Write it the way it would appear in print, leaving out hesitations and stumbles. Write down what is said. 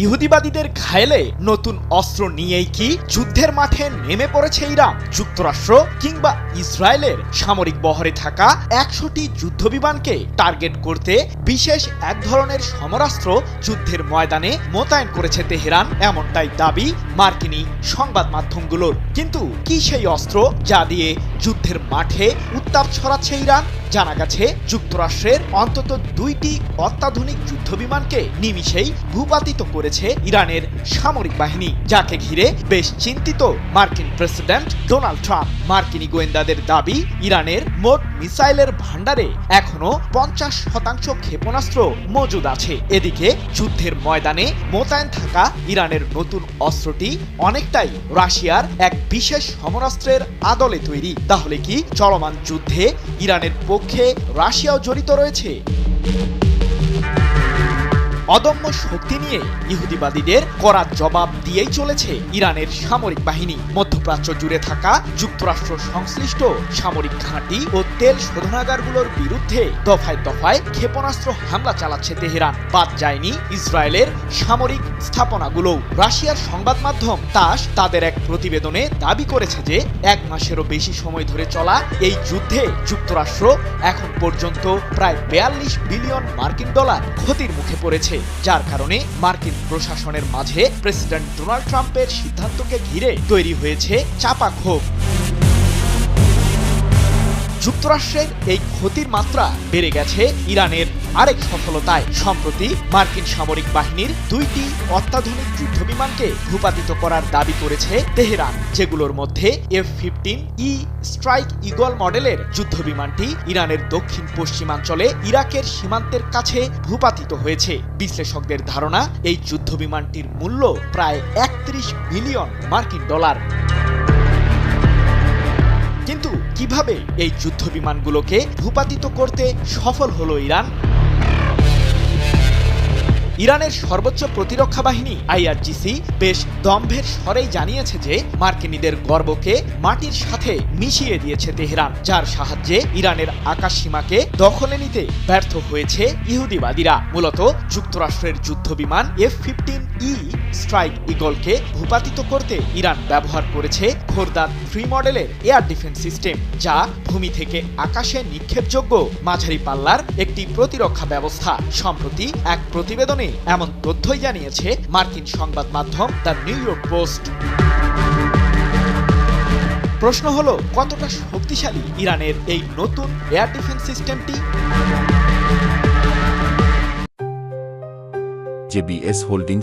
ইহুদিবাদীদের ঘায়েলে নতুন অস্ত্র নিয়েই কি যুদ্ধের মাঠে নেমে পড়েছে ইরান? যুক্তরাষ্ট্র কিংবা ইসরায়েলের সামরিক বহরে থাকা ১০০টি যুদ্ধবিমানকে টার্গেট করতে বিশেষ এক ধরনের সমরাস্ত্র যুদ্ধের ময়দানে মোতায়েন করেছে তেহরান, এমনটাই দাবি মার্কিনী সংবাদ মাধ্যমগুলোর। কিন্তু কি সেই অস্ত্র যা দিয়ে যুদ্ধের মাঠে উত্তাপ ছড়াচ্ছে ইরান? জানা গেছে যুক্তরাষ্ট্রের অন্তত ২টি অত্যাধুনিক যুদ্ধবিমানকে নিমিষেই ভূপাতিত করেছে ইরানের সামরিক বাহিনী, যাকে ঘিরে বেশ চিন্তিত মার্কিন প্রেসিডেন্ট ডোনাল্ড ট্রাম্প। মার্কিনী গোয়েন্দাদের দাবি, ইরানের মোট মিসাইলের ভান্ডারে এখনো ৫০% ক্ষেপণাস্ত্র মজুদ আছে। এদিকে যুদ্ধের ময়দানে মোতায়েন থাকা ইরানের নতুন অস্ত্রটি অনেকটাই রাশিয়ার এক বিশেষ সমরাস্ত্রের আদলে তৈরি। তাহলে কি চলমান যুদ্ধে ইরানের পক্ষে রাশিয়াও জড়িত রয়েছে? অদম্য শক্তি নিয়ে ইহুদিবাদীদের কড়া জবাব দিয়েই চলেছে ইরানের সামরিক বাহিনী। মধ্যপ্রাচ্য জুড়ে থাকা যুক্তরাষ্ট্র সংশ্লিষ্ট সামরিক ঘাঁটি ও তেল শোধনাগারগুলোর বিরুদ্ধে দফায় দফায় ক্ষেপণাস্ত্র হামলা চালাচ্ছে তেহরান। বাদ যায়নি ইসরায়েলের সামরিক স্থাপনাগুলো। রাশিয়ার সংবাদ মাধ্যম তাস তাদের এক প্রতিবেদনে দাবি করেছে যে ১ মাসেরও বেশি সময় ধরে চলা এই যুদ্ধে যুক্তরাষ্ট্র এখন পর্যন্ত প্রায় ৪২ বিলিয়ন মার্কিন ডলার ক্ষতির মুখে পড়েছে, যার কারণে মার্কিন প্রশাসনের মাঝে প্রেসিডেন্ট ডোনাল্ড ট্রাম্পের সিদ্ধান্তকে ঘিরে তৈরি হয়েছে চাপা ক্ষোভ। যুক্তরাষ্ট্রের এই ক্ষতির মাত্রা বেড়ে গেছে ইরানের আরেক সফলতায়। সম্প্রতি মার্কিন সামরিক বাহিনীর ২টি অত্যাধুনিক যুদ্ধবিমানকে ভূপাতিত করার দাবি করেছে তেহরান, যেগুলোর মধ্যে F-15E স্ট্রাইক ঈগল মডেলের যুদ্ধবিমানটি ইরানের দক্ষিণ পশ্চিমাঞ্চলে ইরাকের সীমান্তের কাছে ভূপাতিত হয়েছে। বিশ্লেষকদের ধারণা, এই যুদ্ধবিমানটির মূল্য প্রায় ৩১ বিলিয়ন মার্কিন ডলার। কিন্তু কিভাবে এই যুদ্ধবিমানগুলোকে ভূপাতিত করতে সফল হলো ইরান? ইরানের সর্বোচ্চ প্রতিরক্ষা বাহিনী IRGC বেশ দম্ভের স্বরেই জানিয়েছে যে মার্কিনীদের গর্বকে মাটির সাথে মিশিয়ে দিয়েছে তেহরান, যার সাহায্যে ইরানের আকাশসীমাকে দখলে নিতে ব্যর্থ হয়েছে ইহুদিবাদীরা। মূলত যুক্তরাষ্ট্রের যুদ্ধবিমান F-15E স্ট্রাইক ঈগলকে ভূপাতিত করতে ইরান ব্যবহার করেছে খোরদাদ 3 মডেলের এয়ার ডিফেন্স সিস্টেম, যা ভূমি থেকে আকাশে নিক্ষেপযোগ্য মাঝারি পাল্লার একটি প্রতিরক্ষা ব্যবস্থা। সম্প্রতি এক প্রতিবেদনে এমন তথ্যই জানিয়েছে মার্কিন সংবাদ মাধ্যম দ্য নিউ ইয়র্ক পোস্ট। প্রশ্ন হলো, কতটা শক্তিশালী ইরানের এই নতুন এয়ার ডিফেন্স সিস্টেমটি? JBS holdings